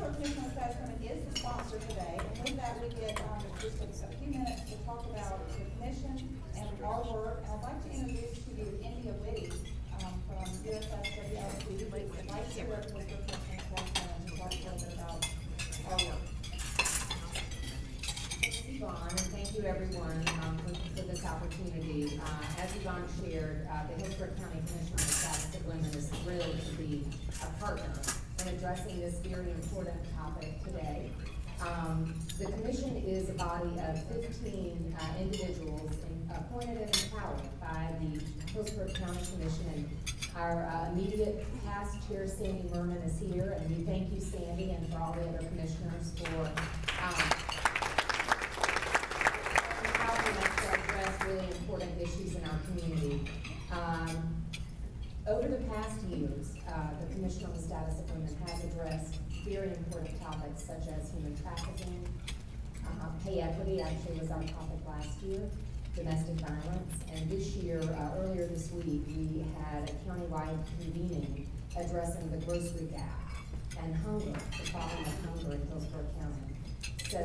Short Commission on Status Women is the sponsor today, and with that we get just a few minutes to talk about the commission and our work. And I'd like to introduce to you India Whitty from USSWLC, who's the Vice Chair of the Short Commission on Status Women, to talk a little bit about our work. Yvonne, and thank you everyone for this opportunity. As Yvonne shared, the Hillsborough County Commission on the Status of Women is thrilled to be a partner in addressing this very important topic today. The commission is a body of 15 individuals appointed and empowered by the Hillsborough County Commission. Our immediate past chair, Sandy Merman, is here, and we thank you, Sandy, and for all the other commissioners for really important issues in our community. Over the past years, the Commission on the Status of Women has addressed very important topics such as human trafficking, pay equity actually was our topic last year, domestic violence, and this year, earlier this week, we had a countywide convening addressing the grocery gap and hunger, the problem of hunger in Hillsborough County. So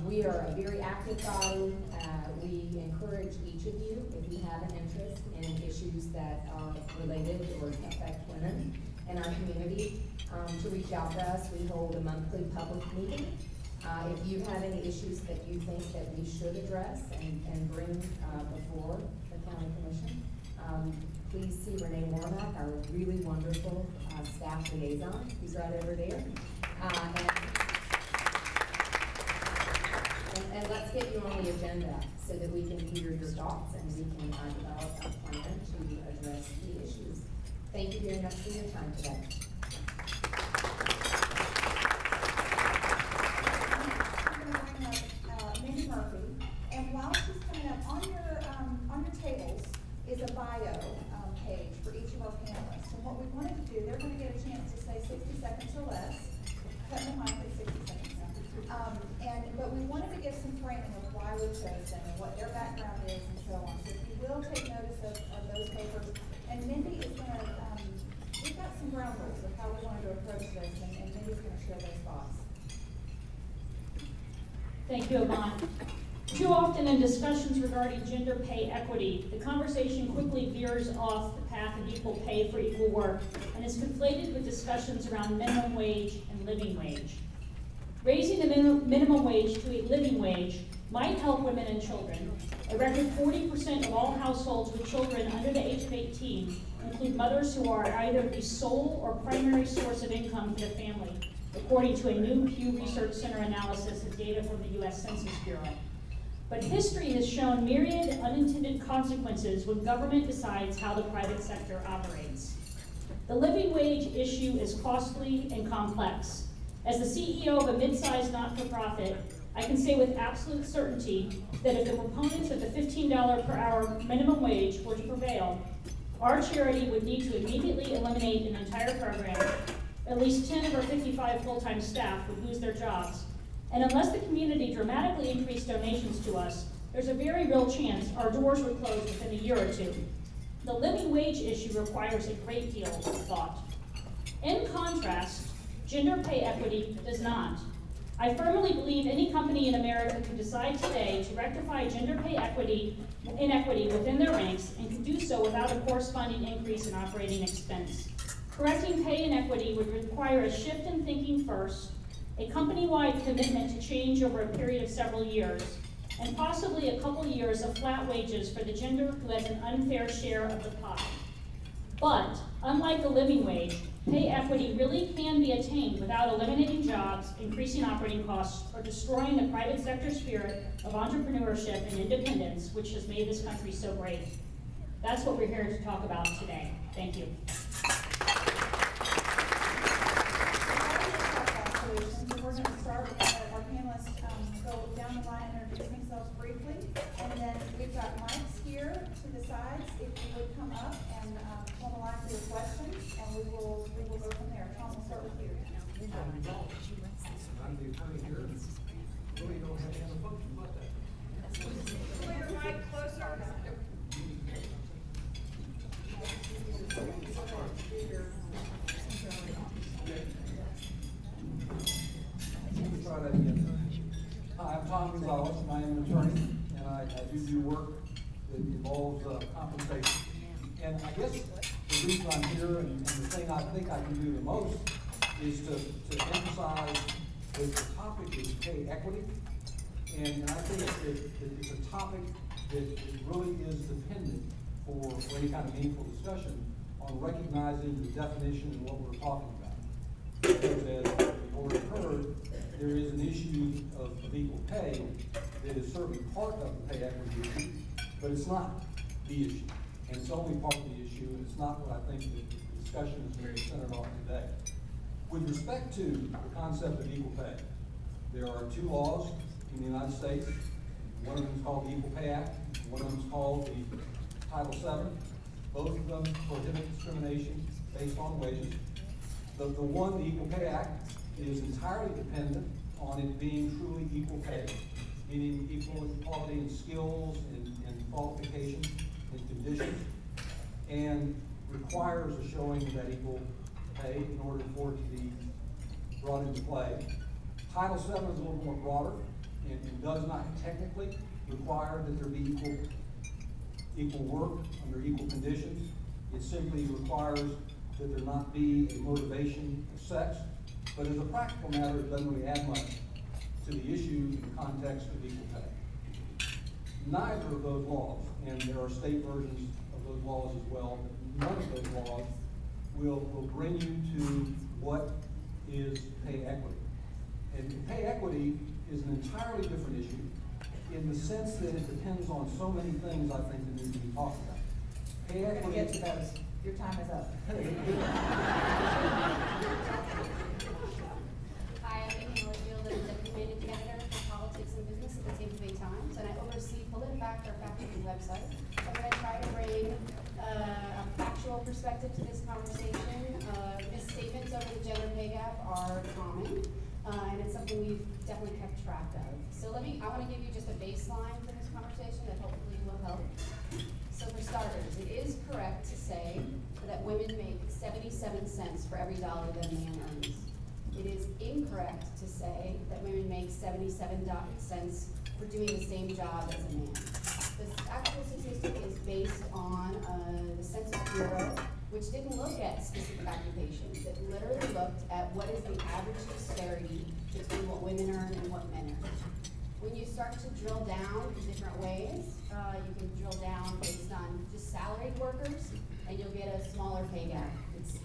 we are a very active body. We encourage each of you, if you have an interest in issues that are related or affect women in our community, to reach out to us. We hold a monthly public meeting. If you have any issues that you think that we should address and bring before the County Commission, please see Renee Warnock, our really wonderful staff liaison, who's right over there. And let's get you on the agenda so that we can hear your thoughts and we can develop a plan to address the issues. Thank you very much for your time today. I'm going to bring up Mindy Murphy, and while she's coming up, on your tables is a bio page for each of our panelists. And what we wanted to do, they're going to get a chance to say 60 seconds or less. Cut the mic at 60 seconds. But we wanted to give some framing of why we chose them and what their background is and so on. So if you will take notice of those papers. And Mindy is going to, we've got some ground rules of how we wanted to approach this, and Mindy's going to share those thoughts. Thank you, Yvonne. Too often in discussions regarding gender pay equity, the conversation quickly veers off the path of equal pay for equal work and is conflated with discussions around minimum wage and living wage. Raising the minimum wage to a living wage might help women and children. A record 40% of all households with children under the age of 18 include mothers who are either the sole or primary source of income for the family, according to a new Pew Research Center analysis of data from the U.S. Census Bureau. But history has shown myriad unintended consequences when government decides how the private sector operates. The living wage issue is costly and complex. As the CEO of a mid-sized not-for-profit, I can say with absolute certainty that if the proponents of the $15 per hour minimum wage were to prevail, our charity would need to immediately eliminate an entire program. At least 10 of our 55 full-time staff would lose their jobs. And unless the community dramatically increased donations to us, there's a very real chance our doors would close within a year or two. The living wage issue requires a great deal of thought. In contrast, gender pay equity does not. I firmly believe any company in America could decide today to rectify gender pay inequity within their ranks and could do so without a corresponding increase in operating expense. Correcting pay inequity would require a shift in thinking first, a company-wide commitment to change over a period of several years, and possibly a couple years of flat wages for the gender who has an unfair share of the pie. But, unlike the living wage, pay equity really can be attained without eliminating jobs, increasing operating costs, or destroying the private sector spirit of entrepreneurship and independence, which has made this country so great. That's what we're here to talk about today. Thank you. We're going to start with our panelists go down the line and introduce themselves briefly, and then we've got mics here to the sides. If you would come up and form a line for your questions, and we will go from there. Tom, we'll start with you. I'm the attorney here. Really don't have any other function but that. Put your mic closer. try that again. Hi, I'm Tom Gonzalez, and I am an attorney, and I do work that involves compensation. And I guess the reason I'm here and the thing I think I can do the most is to emphasize that the topic is pay equity. And I think it's a topic that really is dependent for any kind of meaningful discussion on recognizing the definition and what we're talking about. Because as we've already heard, there is an issue of equal pay that is certainly part of the pay equity issue, but it's not the issue. And it's only part of the issue, and it's not what I think the discussion is very centered on today. With respect to the concept of equal pay, there are two laws in the United States. One of them is called the Equal Pay Act, one of them is called the Title VII. Both of them prohibit discrimination based on wages. The one, the Equal Pay Act, is entirely dependent on it being truly equal pay, meaning equality in skills and qualifications and conditions, and requires a showing of that equal pay in order for it to be brought into play. Title VII is a little more broader and does not technically require that there be equal work under equal conditions. It simply requires that there not be a motivation of sex, but as a practical matter, it doesn't really add much to the issue in the context of equal pay. Neither of those laws, and there are state versions of those laws as well, but none of those laws will bring you to what is pay equity. And pay equity is an entirely different issue in the sense that it depends on so many things, I think, that need to be talked about. Pay We're equity. gonna get to those. Your time is up. Hi, I'm Amy Littlefield, I'm Deputy Managing Editor for Politics and Business at the Tampa Bay Times, and I oversee PolitiFact, our fact-checking website. I'm going to try to bring a factual perspective to this conversation. Misstatements over the gender pay gap are common, and it's something we've definitely kept track of. So I want to give you just a baseline for this conversation that hopefully will help. So for starters, it is correct to say that women make 77 cents for every dollar that a man earns. It is incorrect to say that women make 77 cents for doing the same job as a man. The actual statistic is based on the Census Bureau, which didn't look at specific occupations. It literally looked at what is the average disparity between what women earn and what men earn. When you start to drill down in different ways, you can drill down based on just salaried workers, and you'll get a smaller pay gap. It's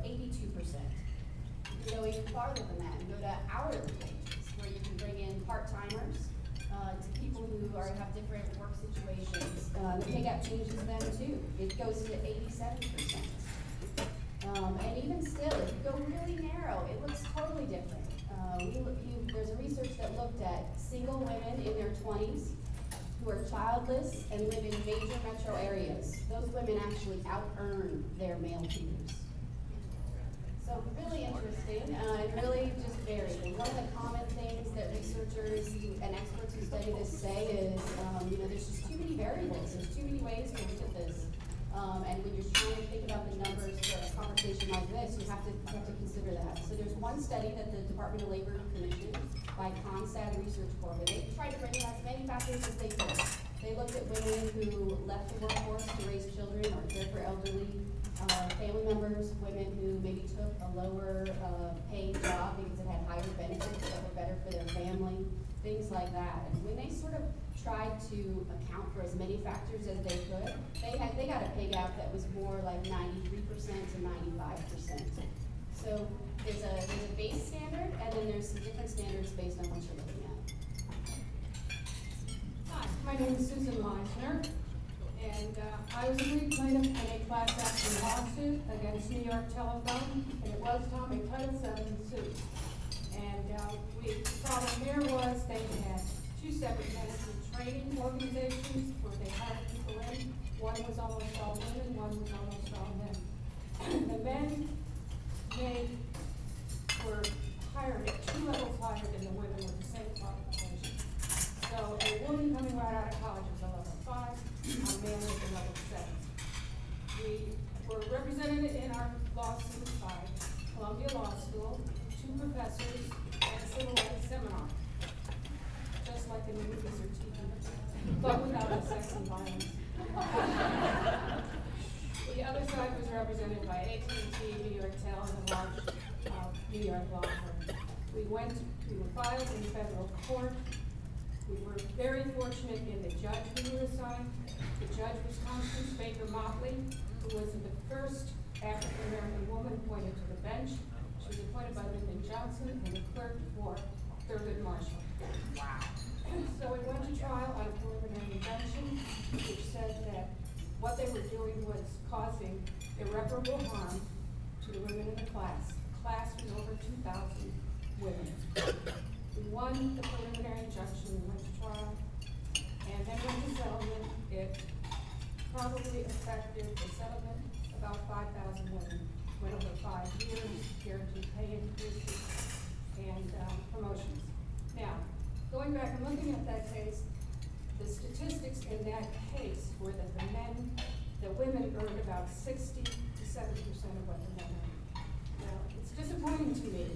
82%. You can go even farther than that and go to hourly wages, where you can bring in part-timers, to people who have different work situations. The pay gap changes them too. It goes to 87%. And even still, if you go really narrow, it looks totally different. There's a research that looked at single women in their 20s who are childless and live in major metro areas. Those women actually out-earn their male peers. So really interesting, and really just varied. And one of the common things that researchers and experts who study this say is, there's just too many variables. There's too many ways to look at this. And when you're trying to think about the numbers for a conversation like this, you have to consider that. So there's one study that the Department of Labor commissioned by CONSAD Research Corp. And they tried to bring in as many factors as they could. They looked at women who left the workforce to raise children or care for elderly family members, women who maybe took a lower paid job because it had higher benefits that were better for their family, things like that. And when they sort of tried to account for as many factors as they could, they got a pay gap that was more like 93% to 95%. So there's a base standard, and then there's some different standards based on what you're looking at. Hi, my name is Susan Leisner, and I was a lead plaintiff in a class action lawsuit against New York Telephone, and it was Tommy Title VII suit. And the problem here was they had two separate management training organizations where they hired people in. One was almost all women, one was almost all men. The men were hired at 2 levels higher than the women with the same qualifications. So a woman coming right out of college was a level 5, a man was a level 7. We were represented in our lawsuit by Columbia Law School, 2 professors, and sort of like a seminar, just like in the movies or TV, but without the sex and violence. The other side was represented by AT&T, New York Tel, and a large New York law firm. We were filed in federal court. We were very fortunate in the judge we were assigned. The judge was Constance Baker Motley, who was the first African-American woman appointed to the bench. She was appointed by Lyndon Johnson and the clerk for Thurgood Marshall. Wow. So we went to trial on a preliminary injunction, which said that what they were doing was causing irreparable harm to the women in the class. The class was over 2,000 women. We won the preliminary injunction, we went to trial, and then went to settlement. It probably affected the settlement about 5,000 women. Went over 5 years, guaranteed pay increases, and promotions. Now, going back and looking at that case, the statistics in that case were that the women earned about 60 to 70% of what the men earned. Now, it's disappointing to me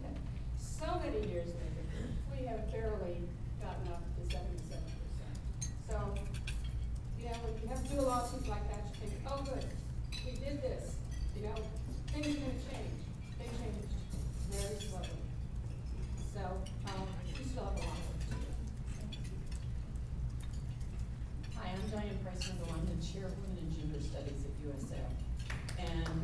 that so many years later, we have barely gotten up to 77%. So, you know, when you have to do a lawsuit like that, you think, oh good, we did this, you know, things are gonna change. They change very slowly. So, we still have a lot of work to do. Hi, I'm Diane Price, I'm the London Chair of Women in Gender Studies at USL. And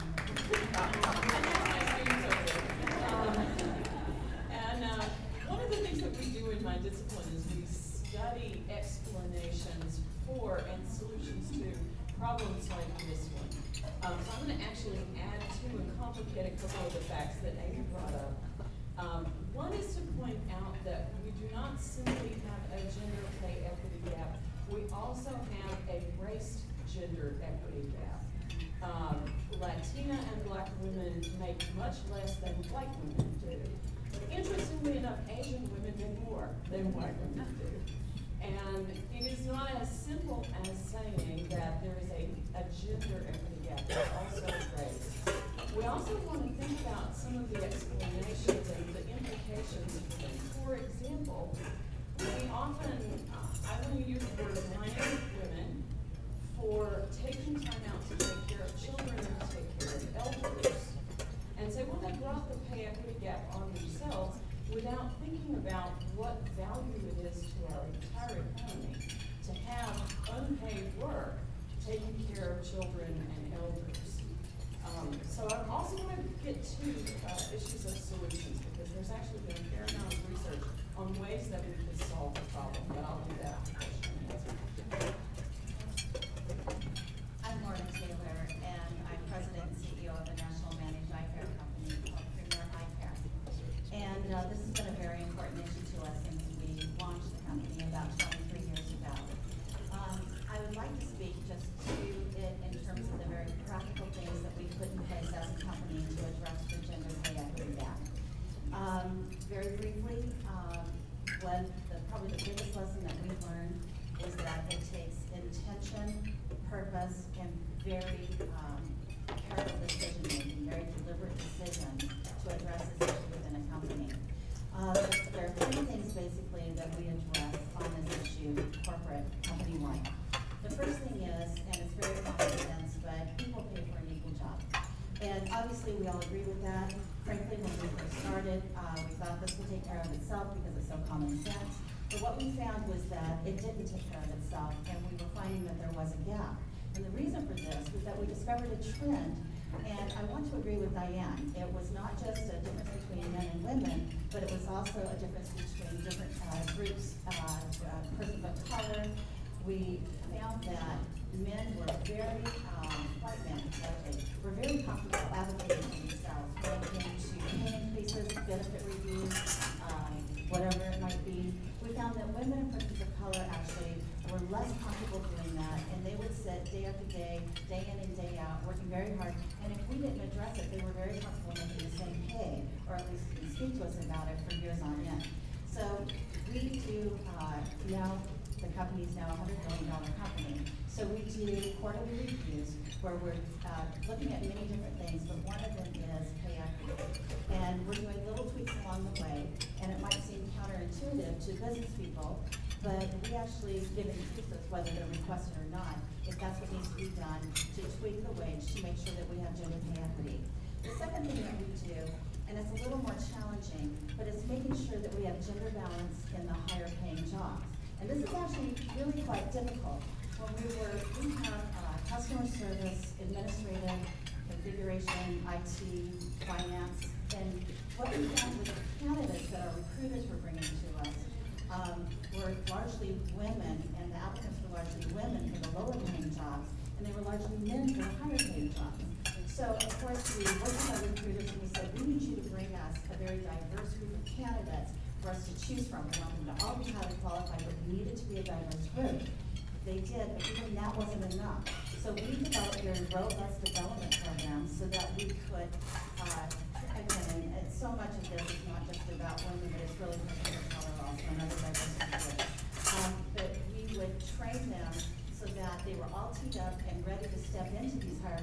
one of the things that we do in my discipline is we study explanations for and solutions to problems like this one. So I'm going to actually add to and complicate a couple of the facts that Amy brought up. One is to point out that we do not simply have a gender pay equity gap, we also have a race gender equity gap. Latina and Black women make much less than white women do. Interestingly enough, Asian women do more than white women do. And it is not as simple as saying that there is a gender equity gap, there's also race. We also want to think about some of the explanations and the implications of them. For example, we often, I want to use the word blame women for taking time out to take care of children and to take care of elders. And say, well, they brought the pay equity gap on themselves without thinking about what value it is to our entire economy to have unpaid work taking care of children and elders. So I'm also going to get to issues of solutions because there's actually been a fair amount of research on ways that we could solve the problem, but I'll do that after question and answer. I'm Lauren Taylor, and I'm President and CEO of the National Managed Eye Care Company called Premier Eye Care. And this has been a very important issue to us since we launched the company about 23 years ago. I would like to speak just to it in terms of the very practical things that we've put in place as a company to address the gender pay equity gap. Very briefly, probably the biggest lesson that we've learned is that it takes intention, purpose, and very careful decision making, very deliberate decisions to address this issue within a company. There are 3 things basically that we address on this issue, corporate, company-wide. The first thing is, and it's very common sense, but people pay for an equal job. And obviously we all agree with that. Frankly, when we first started, we thought this would take care of itself because it's so common sense. But what we found was that it didn't take care of itself, and we were finding that there was a gap. And the reason for this was that we discovered a trend, and I want to agree with Diane. It was not just a difference between men and women, but it was also a difference between different groups, persons of color. We found that men were very, white men especially, were very comfortable advocating for themselves when it came to pay increases, benefit reviews, whatever it might be. We found that women and persons of color actually were less comfortable doing that, and they would sit day after day, day in and day out, working very hard. And if we didn't address it, they were very comfortable making the same pay, or at least speak to us about it for years on end. So we do now, the company's now a $100 million company. So we do quarterly reviews where we're looking at many different things, but one of them is pay equity. And we're doing little tweaks along the way. and it might seem counterintuitive to business people, but we actually give increases whether they're requested or not, if that's what needs to be done to tweak the wage to make sure that we have gender pay equity. The second thing that we do, and it's a little more challenging, but it's making sure that we have gender balance in the higher paying jobs. And this is actually really quite difficult. We have customer service, administrative, configuration, IT, finance, and what we found with the candidates that our recruiters were bringing to us were largely women, and the applicants were largely women for the lower paying jobs, and they were largely men for the higher paying jobs. So, of course, we worked with our recruiters and we said, we need you to bring us a very diverse group of candidates for us to choose from. We want them to all be highly qualified, but we needed to be a diverse group. They did, but even that wasn't enough. So we developed very robust development programs so that we could, again, and so much of this is not just about women, but it's really people of color also, another diversity group. But we would train them so that they were all teed up and ready to step into these higher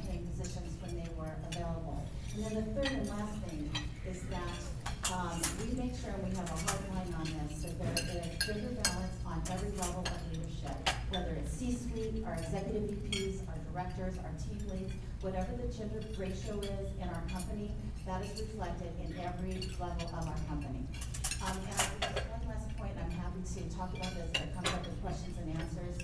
paying positions when they were available. And then the third and last thing is that we make sure we have a hard line on this, so there is gender balance on every level of leadership, whether it's C-suite, our executive VPs, our directors, our team leads, whatever the gender ratio is in our company, that is reflected in every level of our company. And one last point, I'm happy to talk about this, if it comes up with questions and answers.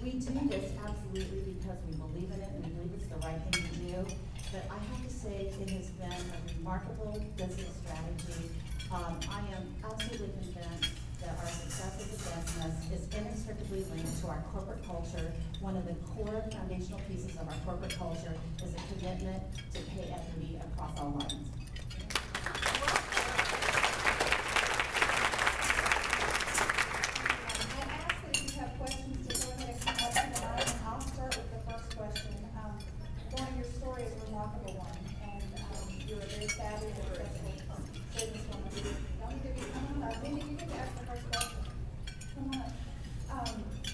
We do this absolutely because we believe in it and we believe it's the right thing to do. But I have to say it has been a remarkable business strategy. I am absolutely convinced that our success as a business is inextricably linked to our corporate culture. One of the core foundational pieces of our corporate culture is a commitment to pay equity across all lines.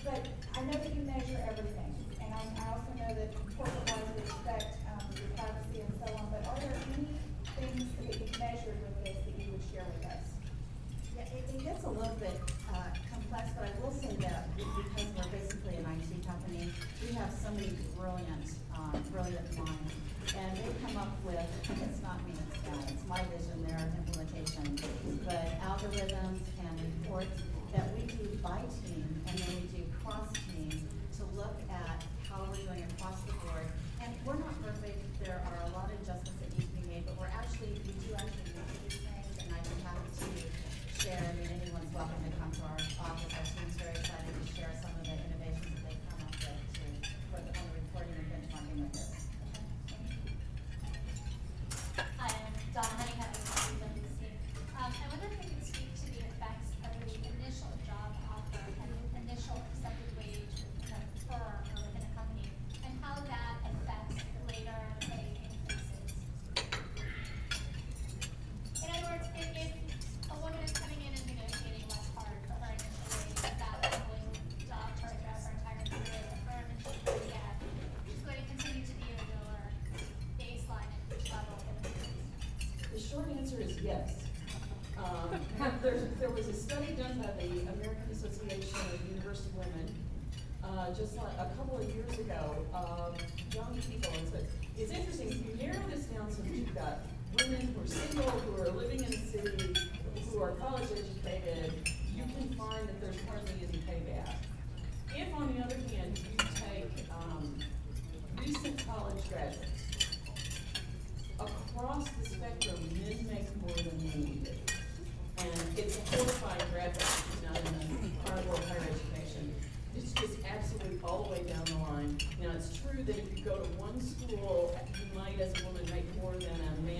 But I know that you measure everything, and I also know that corporate-wise we expect your privacy and so on, but are there any things that you've measured with this that you would share with us? Yeah, it gets a little bit complex, but I will say that because we're basically an IT company, we have so many brilliant minds, and they come up with, it's not me, it's my vision, their implementation, but algorithms and reports that we do by team, and then we do cross-team to look at how we're doing across the board. And we're not perfect, there are a lot of adjustments that need to be made, but we do actually make these things, and I'd be happy to share. I mean, anyone's welcome to come to our office. Our team's very excited to share some of the innovations that they've come up with on the reporting and benchmarking with this. Hi, I'm Donna Honeycutt with WMNF. I wonder if you could speak to the effects of the initial job offer and initial accepted wage within a firm or within a company, and how that affects later pay increases. In other words, if a woman is coming in and negotiating less hard for her initial wage, that leveling job for her entire career at the firm, and she's going to continue to be a lower baseline at each level of increase. The short answer is yes. There was a study done by the American Association of University Women just like a couple of years ago of young people. And so it's interesting, if you narrow this down so that you've got women who are single, who are living in the city, who are college educated, you can find that there's hardly any payback. If, on the other hand, you take recent college graduates, across the spectrum, men make more than women do. And it's a horrifying graphic, not in the hardcore higher education. It's just absolutely all the way down the line. Now, it's true that if you go to one school, you might, as a woman, make more than a man